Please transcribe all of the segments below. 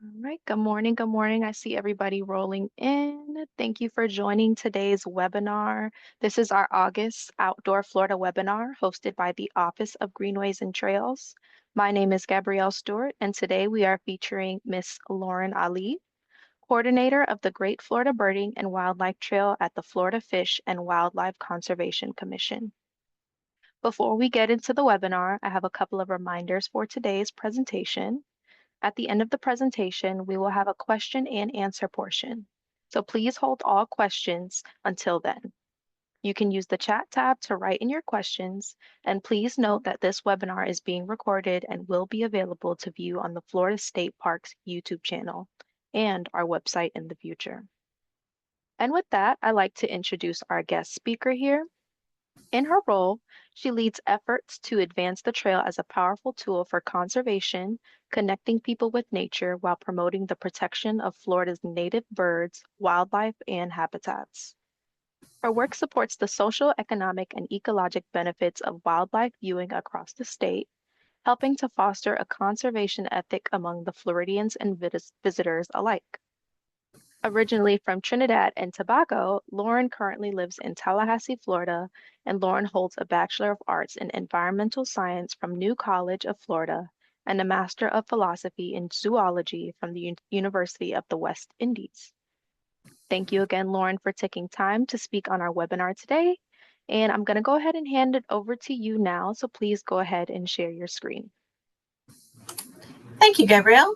All right, good morning. Good morning. I see everybody rolling in. Thank you for joining today's webinar. This is our August Outdoor Florida webinar hosted by the Office of Greenways and Trails. My name is Gabrielle Stewart, and today we are featuring Miss Lauren Ali, coordinator of the Great Florida Birding and Wildlife Trail at the Florida Fish and Wildlife Conservation Commission. Before we get into the webinar, I have a couple of reminders for today's presentation. At the end of the presentation, we will have a question and answer portion. So please hold all questions until then. You can use the chat tab to write in your questions, and please note that this webinar is being recorded and will be available to view on the Florida State Parks YouTube channel and our website in the future. And with that, I'd like to introduce our guest speaker here. In her role, she leads efforts to advance the trail as a powerful tool for conservation, connecting people with nature while promoting the protection of Florida's native birds, wildlife, and habitats. Her work supports the social, economic, and ecologic benefits of wildlife viewing across the state, helping to foster a conservation ethic among the Floridians and visitors alike. Originally from Trinidad and Tobago, Lauren currently lives in Tallahassee, Florida, and Lauren holds a Bachelor of Arts in Environmental Science from New College of Florida and a Master of Philosophy in Zoology from the University of the West Indies. Thank you again, Lauren, for taking time to speak on our webinar today. And I'm going to go ahead and hand it over to you now, so please go ahead and share your screen. Thank you, Gabrielle.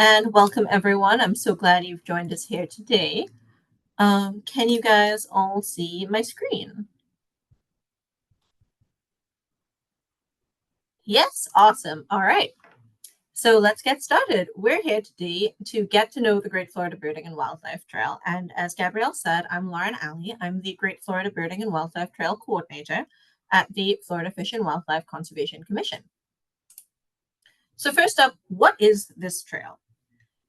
And welcome, everyone. I'm so glad you've joined us here today. Can you guys all see my screen? Yes, awesome. All right. So let's get started. We're here today to get to know the Great Florida Birding and Wildlife Trail. And as Gabrielle said, I'm Lauren Ali. I'm the Great Florida Birding and Wildlife Trail Coordinator at the Florida Fish and Wildlife Conservation Commission. So first up, what is this trail?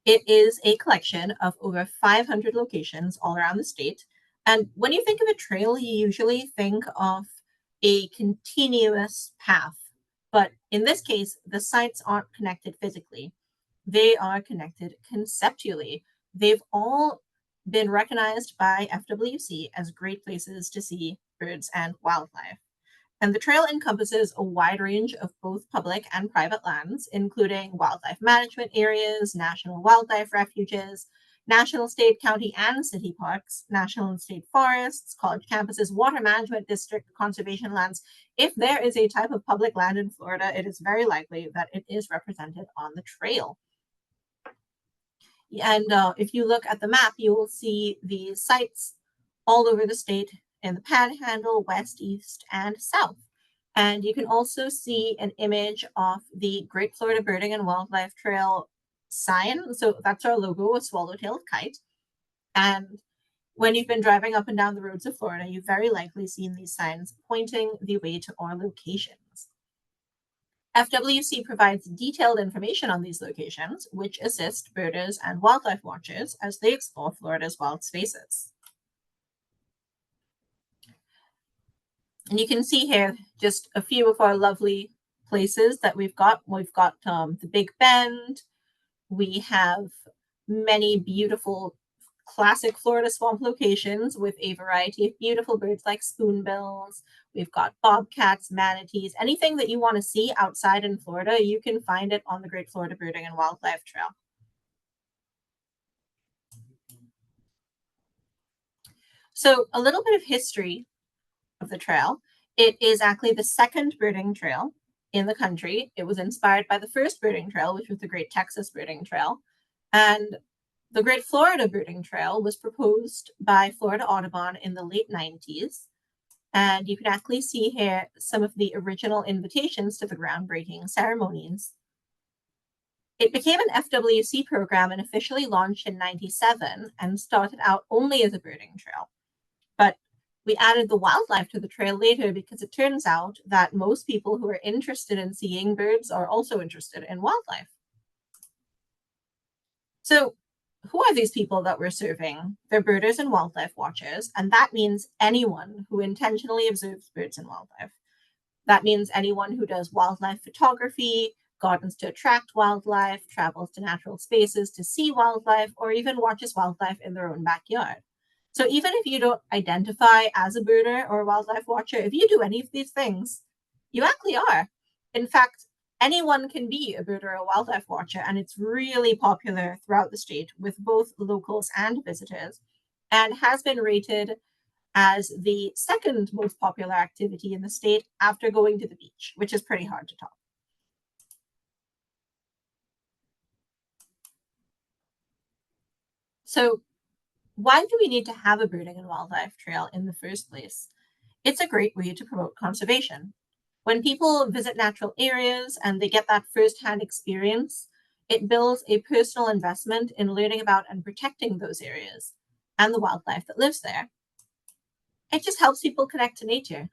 It is a collection of over 500 locations all around the state. And when you think of a trail, you usually think of a continuous path. But in this case, the sites aren't connected physically. They are connected conceptually. They've all been recognized by FWC as great places to see birds and wildlife. And the trail encompasses a wide range of both public and private lands, including wildlife management areas, national wildlife refuges, national, state, county, and city parks, national and state forests, college campuses, water management district, conservation lands. If there is a type of public land in Florida, it is very likely that it is represented on the trail. And if you look at the map, you will see the sites all over the state in the Panhandle, west, east, and south. And you can also see an image of the Great Florida Birding and Wildlife Trail sign. So that's our logo, a swallow-tailed kite. And when you've been driving up and down the roads of Florida, you've very likely seen these signs pointing the way to our locations. FWC provides detailed information on these locations, which assist birders and wildlife watchers as they explore Florida's wild spaces. And you can see here just a few of our lovely places that we've got. We've got the Big Bend. We have many beautiful classic Florida swamp locations with a variety of beautiful birds like spoonbills. We've got bobcats, manatees, anything that you want to see outside in Florida, you can find it on the Great Florida Birding and Wildlife Trail. So a little bit of history of the trail. It is actually the second birding trail in the country. It was inspired by the first birding trail, which was the Great Texas Birding Trail. And the Great Florida Birding Trail was proposed by Florida Audubon in the late 90s. And you can actually see here some of the original invitations to the groundbreaking ceremonies. It became an FWC program and officially launched in 97 and started out only as a birding trail. But we added the wildlife to the trail later because it turns out that most people who are interested in seeing birds are also interested in wildlife. So who are these people that we're serving? They're birders and wildlife watchers, and that means anyone who intentionally observes birds and wildlife. That means anyone who does wildlife photography, gardens to attract wildlife, travels to natural spaces to see wildlife, or even watches wildlife in their own backyard. So even if you don't identify as a birder or a wildlife watcher, if you do any of these things, you actually are. In fact, anyone can be a birder or a wildlife watcher, and it's really popular throughout the state with both locals and visitors, and has been rated as the second most popular activity in the state after going to the beach, which is pretty hard to top. So, why do we need to have a birding and wildlife trail in the first place? It's a great way to promote conservation. When people visit natural areas and they get that firsthand experience, it builds a personal investment in learning about and protecting those areas and the wildlife that lives there. It just helps people connect to nature.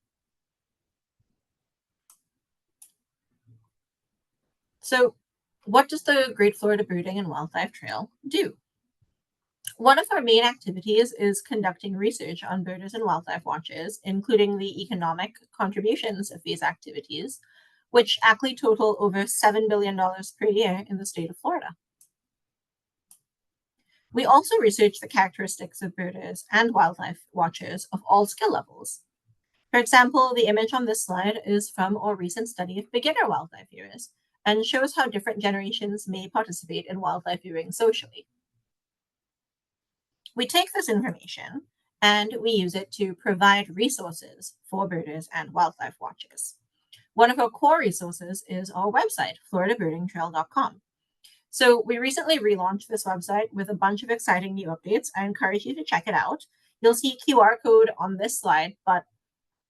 So, what does the Great Florida Birding and Wildlife Trail do? One of our main activities is conducting research on birders and wildlife watches, including the economic contributions of these activities, which actually total over $7 billion per year in the state of Florida. We also research the characteristics of birders and wildlife watchers of all skill levels. For example, the image on this slide is from a recent study of beginner wildlife viewers and shows how different generations may participate in wildlife viewing socially. We take this information and we use it to provide resources for birders and wildlife watchers. One of our core resources is our website, floridabirdingtrail.com. So we recently relaunched this website with a bunch of exciting new updates. I encourage you to check it out. You'll see QR code on this slide, but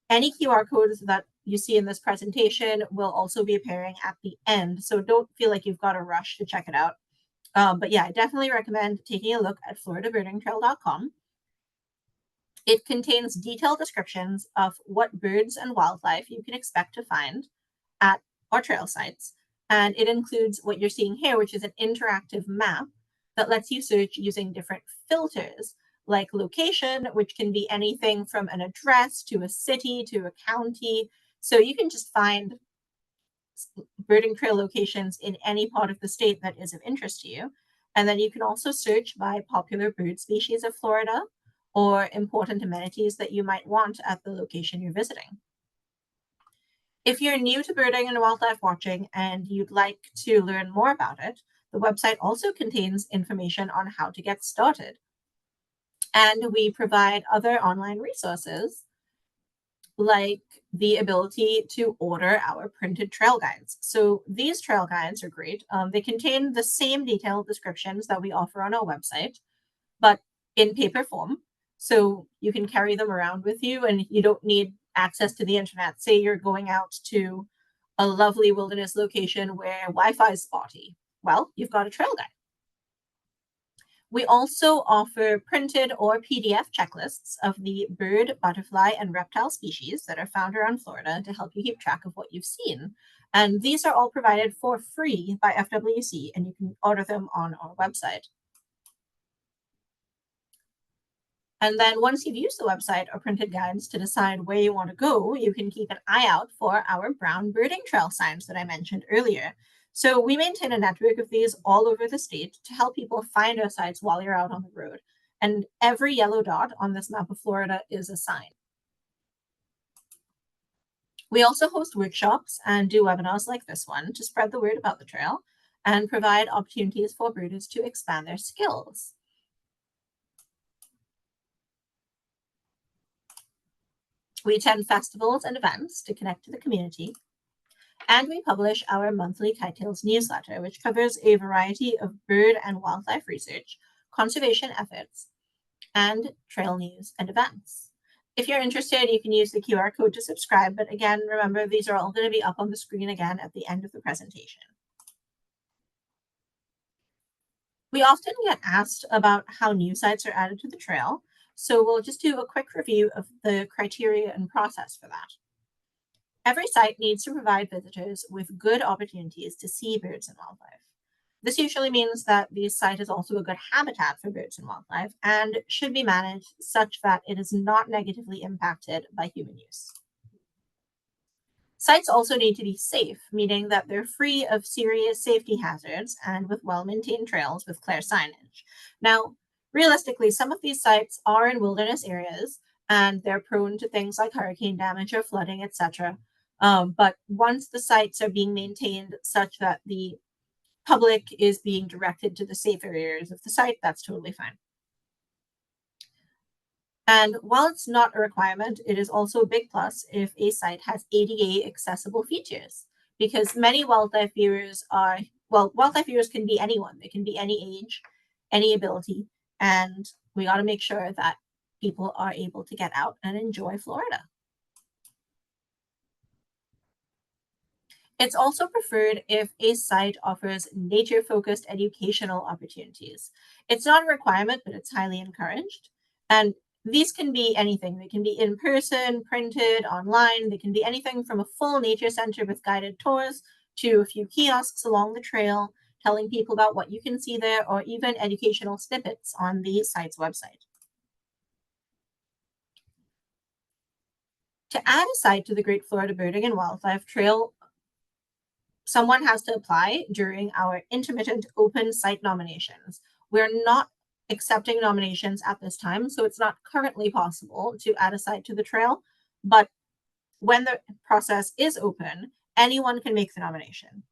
any QR codes that you see in this presentation will also be appearing at the end. So don't feel like you've got to rush to check it out. But yeah, I definitely recommend taking a look at floridabirdingtrail.com. It contains detailed descriptions of what birds and wildlife you can expect to find at our trail sites. And it includes what you're seeing here, which is an interactive map that lets you search using different filters, like location, which can be anything from an address to a city to a county. So you can just find birding trail locations in any part of the state that is of interest to you. And then you can also search by popular bird species of Florida or important amenities that you might want at the location you're visiting. If you're new to birding and wildlife watching and you'd like to learn more about it, the website also contains information on how to get started. And we provide other online resources like the ability to order our printed trail guides. So these trail guides are great. They contain the same detailed descriptions that we offer on our website, but in paper form. So you can carry them around with you and you don't need access to the internet. Say you're going out to a lovely wilderness location where Wi-Fi is spotty. Well, you've got a trail guide. We also offer printed or PDF checklists of the bird, butterfly, and reptile species that are found around Florida to help you keep track of what you've seen. And these are all provided for free by FWC, and you can order them on our website. And then once you've used the website or printed guides to decide where you want to go, you can keep an eye out for our brown birding trail signs that I mentioned earlier. So we maintain a network of these all over the state to help people find our sites while you're out on the road. And every yellow dot on this map of Florida is a sign. We also host workshops and do webinars like this one to spread the word about the trail and provide opportunities for birders to expand their skills. We attend festivals and events to connect to the community. And we publish our monthly Kitetails newsletter, which covers a variety of bird and wildlife research, conservation efforts, and trail news and events. If you're interested, you can use the QR code to subscribe. But again, remember, these are all going to be up on the screen again at the end of the presentation. We often get asked about how new sites are added to the trail. So we'll just do a quick review of the criteria and process for that. Every site needs to provide visitors with good opportunities to see birds and wildlife. This usually means that the site is also a good habitat for birds and wildlife and should be managed such that it is not negatively impacted by human use. Sites also need to be safe, meaning that they're free of serious safety hazards and with well-maintained trails with clear signage. Now, realistically, some of these sites are in wilderness areas and they're prone to things like hurricane damage or flooding, etc. But once the sites are being maintained such that the public is being directed to the safer areas of the site, that's totally fine. And while it's not a requirement, it is also a big plus if a site has ADA accessible features, because many wildlife viewers are, well, wildlife viewers can be anyone, they can be any age, any ability, and we got to make sure that people are able to get out and enjoy Florida. It's also preferred if a site offers nature focused educational opportunities. It's not a requirement, but it's highly encouraged. And these can be anything. They can be in person, printed, online. They can be anything from a full nature center with guided tours to a few kiosks along the trail, telling people about what you can see there, or even educational snippets on the site's website. To add a site to the Great Florida Birding and Wildlife Trail, someone has to apply during our intermittent open site nominations. We're not accepting nominations at this time, so it's not currently possible to add a site to the trail. But when the process is open, anyone can make the nomination.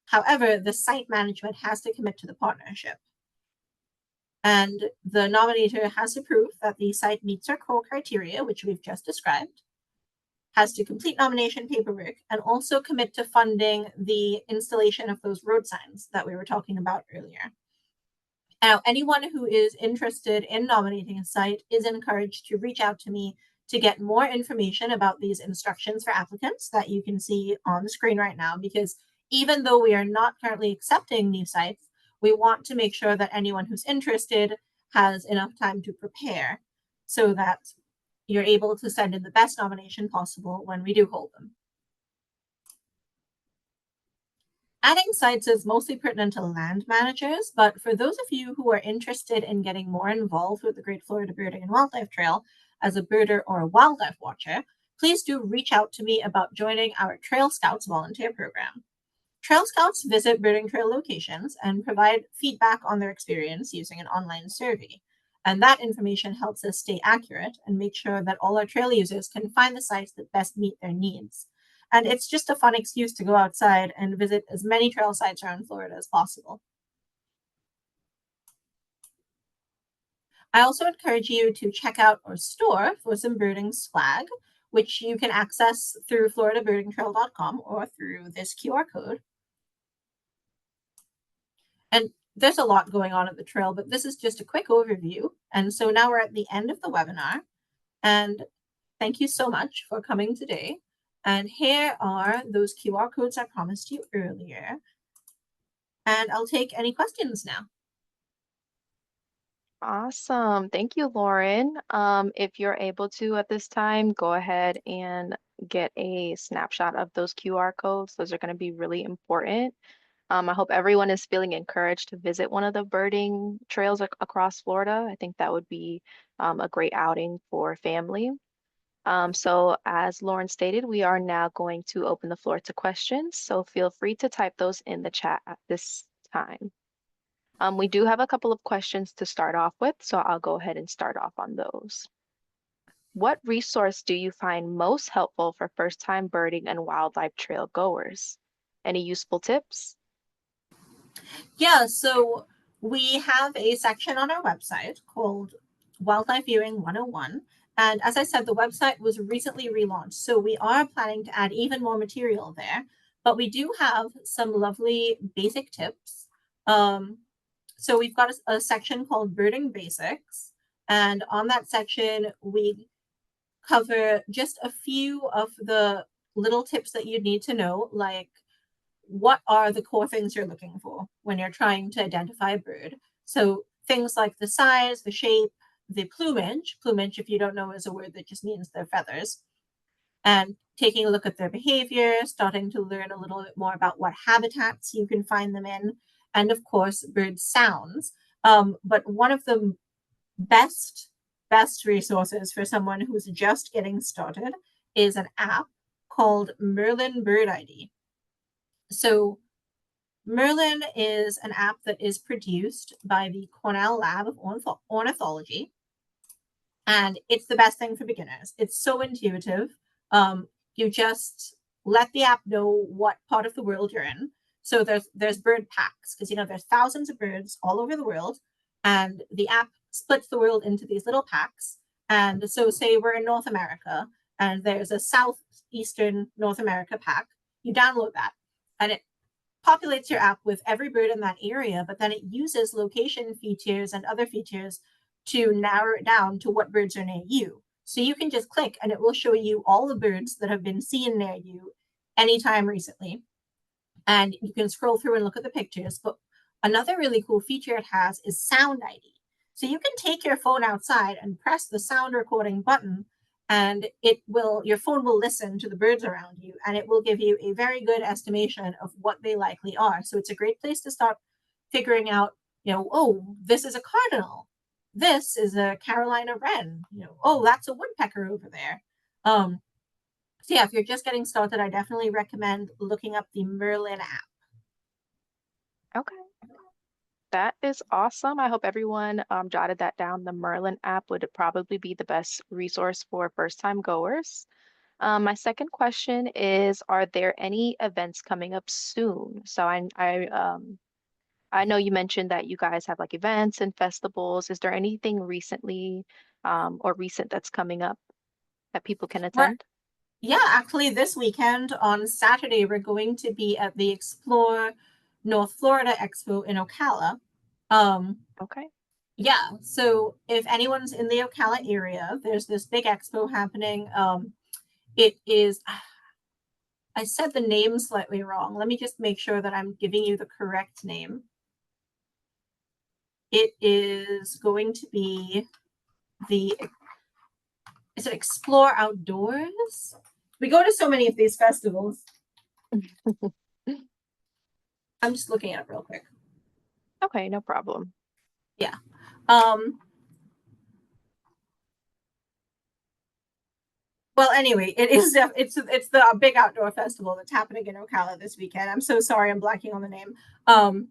However, the site management has to commit to the partnership. And the nominator has to prove that the site meets our core criteria, which we've just described, has to complete nomination paperwork, and also commit to funding the installation of those road signs that we were talking about earlier. Now, anyone who is interested in nominating a site is encouraged to reach out to me to get more information about these instructions for applicants that you can see on the screen right now, because even though we are not currently accepting new sites, we want to make sure that anyone who's interested has enough time to prepare so that you're able to send in the best nomination possible when we do hold them. Adding sites is mostly pertinent to land managers, but for those of you who are interested in getting more involved with the Great Florida Birding and Wildlife Trail as a birder or a wildlife watcher, please do reach out to me about joining our Trail Scouts volunteer program. Trail Scouts visit birding trail locations and provide feedback on their experience using an online survey. And that information helps us stay accurate and make sure that all our trail users can find the sites that best meet their needs. And it's just a fun excuse to go outside and visit as many trail sites around Florida as possible. I also encourage you to check out our store for some birding swag, which you can access through floridabirdingtrail.com or through this QR code. And there's a lot going on at the trail, but this is just a quick overview. And so now we're at the end of the webinar. And thank you so much for coming today. And here are those QR codes I promised you earlier. And I'll take any questions now. Awesome. Thank you, Lauren. If you're able to at this time, go ahead and get a snapshot of those QR codes. Those are going to be really important. I hope everyone is feeling encouraged to visit one of the birding trails across Florida. I think that would be a great outing for family. So as Lauren stated, we are now going to open the floor to questions. So feel free to type those in the chat at this time. We do have a couple of questions to start off with, so I'll go ahead and start off on those. What resource do you find most helpful for first-time birding and wildlife trail goers? Any useful tips? Yeah, so we have a section on our website called Wildlife Viewing 101. And as I said, the website was recently relaunched. So we are planning to add even more material there. But we do have some lovely basic tips. So we've got a section called Birding Basics. And on that section, we cover just a few of the little tips that you need to know, like what are the core things you're looking for when you're trying to identify a bird. So things like the size, the shape, the plumage. Plumage, if you don't know, is a word that just means their feathers. And taking a look at their behavior, starting to learn a little bit more about what habitats you can find them in, and of course, bird sounds. But one of the best resources for someone who's just getting started is an app called Merlin Bird ID. So Merlin is an app that is produced by the Cornell Lab of Ornithology, and it's the best thing for beginners. It's so intuitive. You just let the app know what part of the world you're in. So there's bird packs, because there's thousands of birds all over the world, and the app splits the world into these little packs. And so, say we're in North America, and there's a southeastern North America pack. You download that, and it populates your app with every bird in that area, but then it uses location features and other features to narrow it down to what birds are near you. So you can just click and it will show you all the birds that have been seen near you anytime recently. And you can scroll through and look at the pictures. But another really cool feature it has is sound ID. So you can take your phone outside and press the sound recording button, and your phone will listen to the birds around you, and it will give you a very good estimation of what they likely are. So it's a great place to start figuring out, oh, this is a cardinal, this is a Carolina wren, oh, that's a woodpecker over there. So yeah, if you're just getting started, I definitely recommend looking up the Merlin app. Okay. That is awesome. I hope everyone jotted that down. The Merlin app would probably be the best resource for first-time goers. My second question is, are there any events coming up soon? So I know you mentioned that you guys have like events and festivals. Is there anything recently or recent that's coming up that people can We're attend? Yeah, actually, this weekend on Saturday, we're going to be at the Explore North Florida Expo in Ocala. Um, Okay. yeah, so if anyone's in the Ocala area, there's this big expo happening. It is, I said the name slightly wrong. Let me just make sure that I'm giving you the correct name. It is going to be the, is it Explore Outdoors? We go to so many of these festivals. I'm just looking at it real quick. Okay, no problem. Yeah. Um, well, anyway, it's the big outdoor festival that's happening in Ocala this weekend. I'm so sorry, I'm blanking on the name. Um,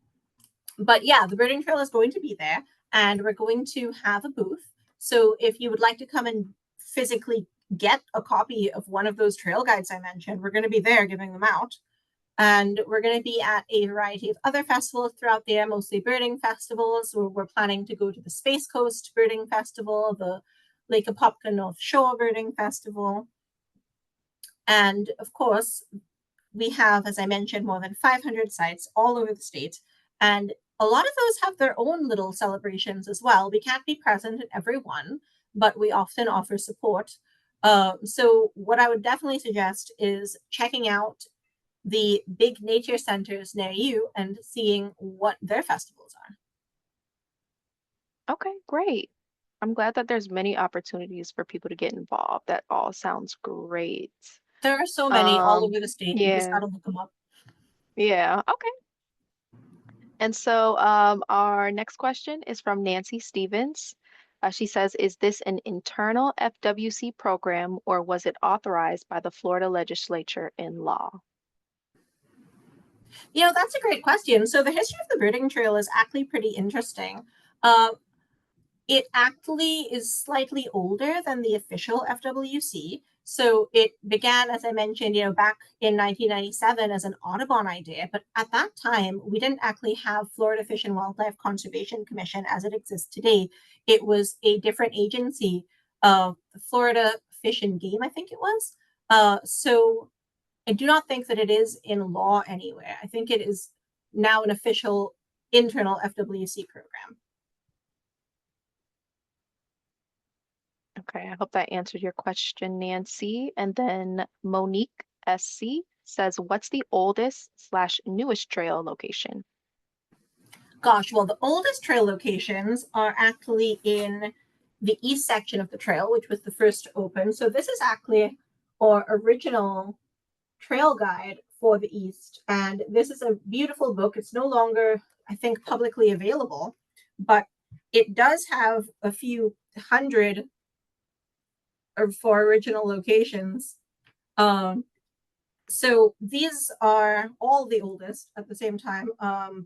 but yeah, the birding trail is going to be there, and we're going to have a booth. So if you would like to come and physically get a copy of one of those trail guides I mentioned, we're going to be there giving them out. And we're going to be at a variety of other festivals throughout there, mostly birding festivals. We're planning to go to the Space Coast Birding Festival, the Lake Apopka North Shore Birding Festival. And of course, we have, as I mentioned, more than 500 sites all over the state. And a lot of those have their own little celebrations as well. We can't be present at every one, but we often offer support. So, what I would definitely suggest is checking out the big nature centers near you and seeing what their festivals are. Okay, great. I'm glad that there's many opportunities for people to get involved. That all sounds great. There are so many all Um, over the state. You just got yeah, to look them up. yeah, okay. And so our next question is from Nancy Stevens. She says, is this an internal FWC program or was it authorized by the Florida legislature in law? That's a great question. So, the history of the birding trail is actually pretty interesting. Uh, It actually is slightly older than the official FWC. So it began, as I mentioned, back in 1997 as an Audubon idea. But at that time, we didn't actually have Florida Fish and Wildlife Conservation Commission as it exists today. It was a different agency, Florida Fish and Game, I think it was. So I do not think that it is in law anywhere. I think it is now an official internal FWC program. Okay, I hope that answered your question, Nancy. And then Monique SC says, what's the oldest slash newest trail location? Gosh, well, the oldest trail locations are actually in the east section of the trail, which was the first to open. So this is actually our original trail guide for the east. And this is a beautiful book. It's no longer, I think, publicly available, but it does have a few hundred of for original locations. Um, So these are all the oldest at the same time,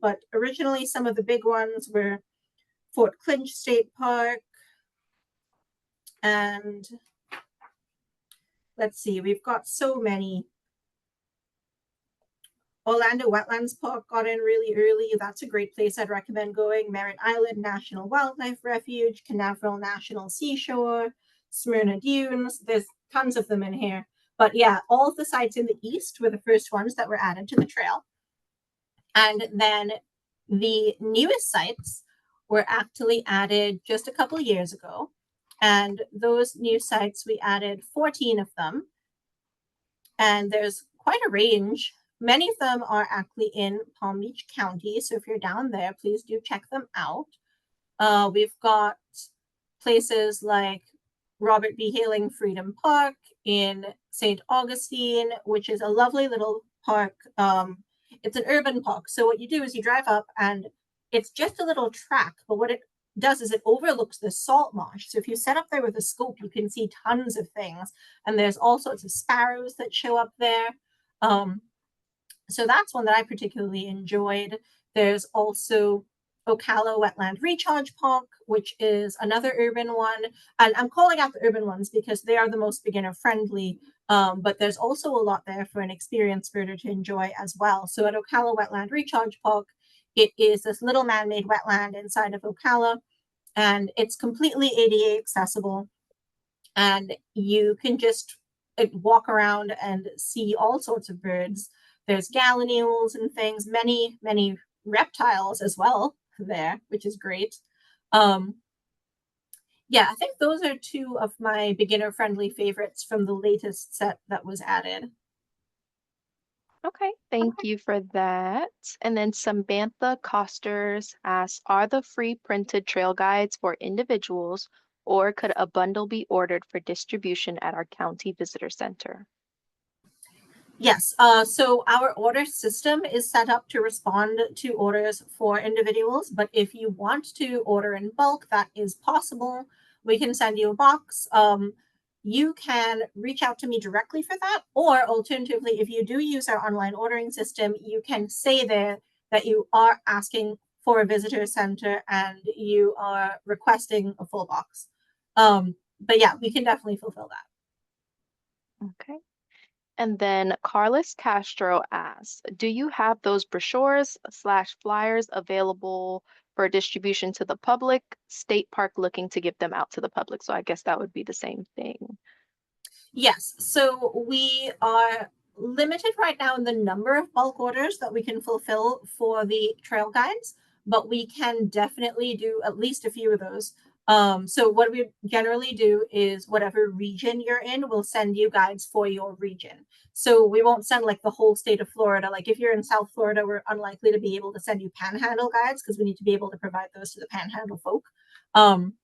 but originally some of the big ones were Fort Clinch State Park, and let's see, we've got so many. Orlando Wetlands Park got in really early. That's a great place I'd recommend going. Merritt Island National Wildlife Refuge, Canaveral National Seashore, Smyrna Dunes. There's tons of them in here. But yeah, all of the sites in the east were the first ones that were added to the trail. And then the newest sites were actually added just a couple years ago. And those new sites, we added 14 of them. And there's quite a range. Many of them are actually in Palm Beach County. So if you're down there, please do check them out. We've got places like Robert B. Hailing Freedom Park in St. Augustine, which is a lovely little park. It's an urban park. So what you do is you drive up and it's just a little track, but what it does is it overlooks the salt marsh. So if you set up there with a scope, you can see tons of things. And there's all sorts of sparrows that show up there. So that's one that I particularly enjoyed. There's also Ocala Wetland Recharge Park, which is another urban one. And I'm calling out the urban ones because they are the most beginner friendly. But there's also a lot there for an experienced birder to enjoy as well. So at Ocala Wetland Recharge Park, it is this little man-made wetland inside of Ocala, and it's completely ADA accessible. And you can just walk around and see all sorts of birds. There's gallinules and things, many reptiles as well there, which is great. Um, yeah, I think those are two of my beginner friendly favorites from the latest set that was added. Okay, thank you for that. And then Samantha Costers asks, are the free printed trail guides for individuals, or could a bundle be ordered for distribution at our county visitor center? Yes, so our order system is set up to respond to orders for individuals, but if you want to order in bulk, that is possible. We can send you a box. You can reach out to me directly for that, or alternatively, if you do use our online ordering system, you can say there that you are asking for a visitor center and you are requesting a full box. But yeah, we can definitely fulfill that. Okay. And then Carlos Castro asks, do you have those brochures slash flyers available for distribution to the public? State Park looking to give them out to the public. So I guess that would be the same thing. Yes, so we are limited right now in the number of bulk orders that we can fulfill for the trail guides, but we can definitely do at least a few of those. So what we generally do is whatever region you're in, we'll send you guides for your region. So we won't send like the whole state of Florida. Like if you're in South Florida, we're unlikely to be able to send you panhandle guides because we need to be able to provide those to the panhandle folk. Um,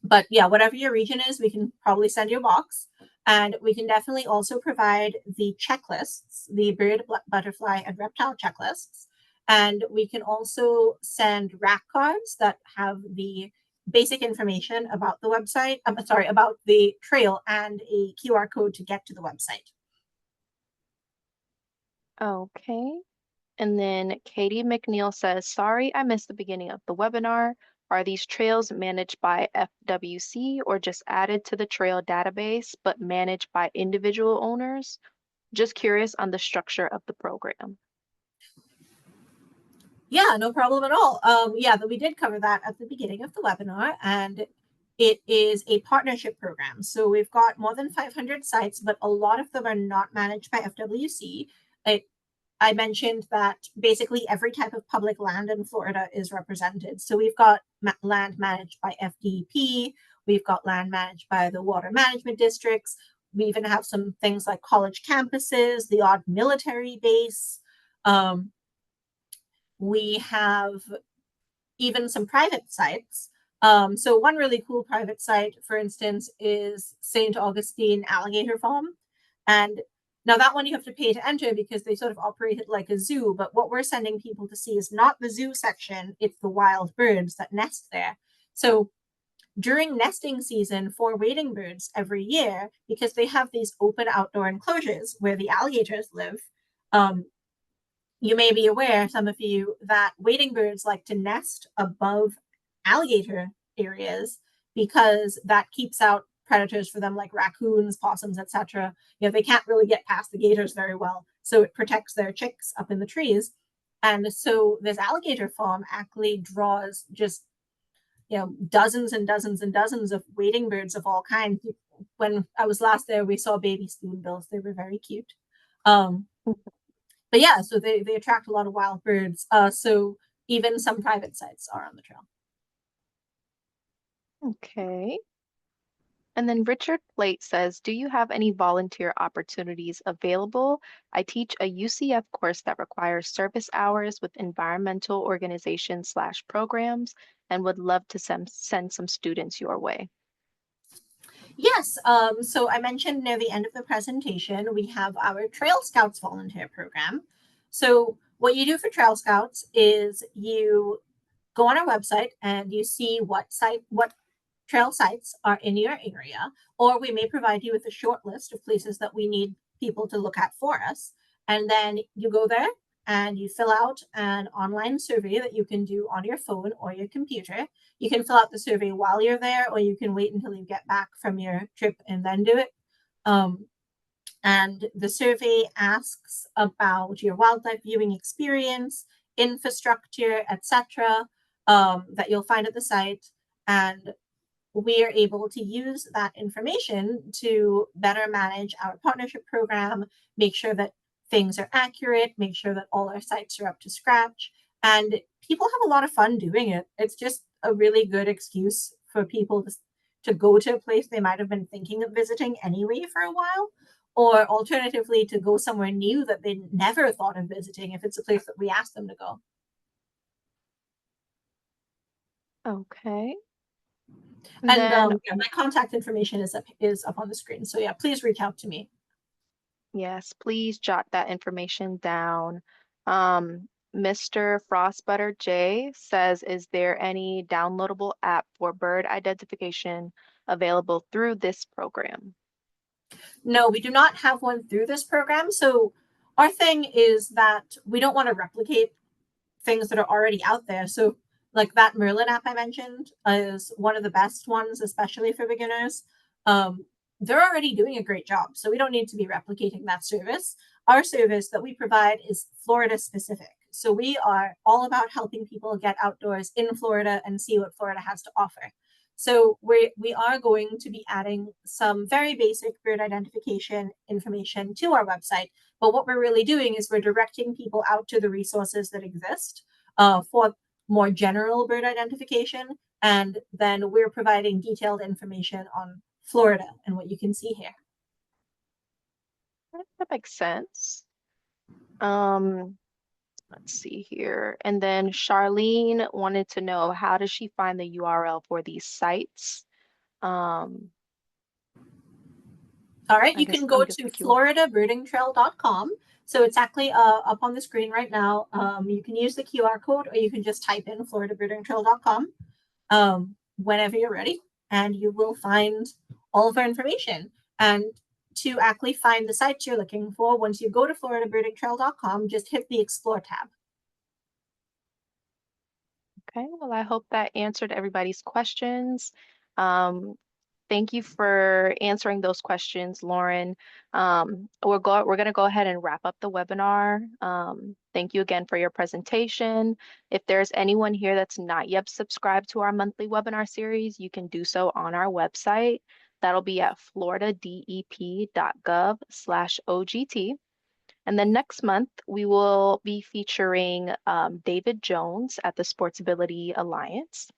but yeah, whatever your region is, we can probably send you a box. And we can definitely also provide the checklists, the bird, butterfly, and reptile checklists. And we can also send rack cards that have the basic information about the website. I'm sorry, about the trail and a QR code to get to the website. Okay. And then Katie McNeil says, sorry, I missed the beginning of the webinar. Are these trails managed by FWC or just added to the trail database, but managed by individual owners? Just curious on the structure of the program. Yeah, no problem at all. Yeah, we did cover that at the beginning of the webinar, and it is a partnership program. So we've got more than 500 sites, but a lot of them are not managed by FWC. I mentioned that basically every type of public land in Florida is represented. So we've got land managed by FDP, we've got land managed by the water management districts. We even have some things like college campuses, the odd military base. Um, we have even some private sites. So one really cool private site, for instance, is St. Augustine Alligator Farm. And now that one you have to pay to enter because they sort of operate it like a zoo. But what we're sending people to see is not the zoo section, it's the wild birds that nest there. So during nesting season for wading birds every year, because they have these open outdoor enclosures where the alligators live. Um, you may be aware, some of you, that wading birds like to nest above alligator areas because that keeps out predators for them like raccoons, possums, etc. They can't really get past the gators very well, so it protects their chicks up in the trees. And so this alligator farm actually draws just dozens and dozens and dozens of wading birds of all kinds. When I was last there, we saw baby spoonbills. They were very cute. Um, but yeah, so they attract a lot of wild birds. So even some private sites are on the trail. Okay. And then Richard Plate says, do you have any volunteer opportunities available? I teach a UCF course that requires service hours with environmental organizations slash programs and would love to send some students your way. Yes. So I mentioned near the end of the presentation, we have our Trail Scouts volunteer program. So what you do for Trail Scouts is you go on our website and you see what trail sites are in your area, or we may provide you with a short list of places that we need people to look at for us. And then you go there and you fill out an online survey that you can do on your phone or your computer. You can fill out the survey while you're there, or you can wait until you get back from your trip and then do it. Um, and the survey asks about your wildlife viewing experience, infrastructure, etc., that you'll find at the site. And we are able to use that information to better manage our partnership program, make sure that things are accurate, make sure that all our sites are up to scratch. And people have a lot of fun doing it. It's just a really good excuse for people to go to a place they might have been thinking of visiting anyway for a while, or alternatively, to go somewhere new that they never thought of visiting if it's a place that we asked them to go. Okay. And And then, yeah, my contact information is up on the screen. So yeah, please reach out to me. yes, please jot that information down. Mr. Frostbutter J says, is there any downloadable app for bird identification available through this program? No, we do not have one through this program. So our thing is that we don't want to replicate things that are already out there. So, like that Merlin app I mentioned is one of the best ones, especially for beginners. They're already doing a great job, so we don't need to be replicating that service. Our service that we provide is Florida specific. So we are all about helping people get outdoors in Florida and see what Florida has to offer. So we are going to be adding some very basic bird identification information to our website. But what we're really doing is we're directing people out to the resources that exist for more general bird identification. And then we're providing detailed information on Florida and what you can see here. That makes sense. Um, let's see here. And then Charlene wanted to know, how does she find the URL for these sites? Um, All right, I you guess can I'm go just to the QR. floridabirdingtrail.com. So it's actually up on the screen right now. You can use the QR code, or you can just type in floridabirdingtrail.com whenever you're ready, and you will find all of our information. And to actually find the sites you're looking for, once you go to floridabirdingtrail.com, just hit the Explore tab. Okay, well, I hope that answered everybody's questions. Um, thank you for answering those questions, Lauren. We're going to go ahead and wrap up the webinar. Thank you again for your presentation. If there's anyone here that's not yet subscribed to our monthly webinar series, you can do so on our website. That'll be at floridadep.gov/OGT. And then next month, we will be featuring David Jones at the Sportsability Alliance.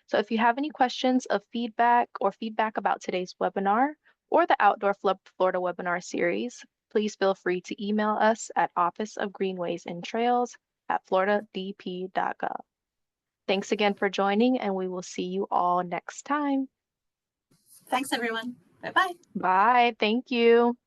So if you have any questions of feedback or feedback about today's webinar or the Outdoor Florida webinar series, please feel free to email us at Office of Greenways and Trails at floridadp.gov. Thanks again for joining, and we will see you all next time. Thanks, everyone. Bye bye. Bye. Thank you.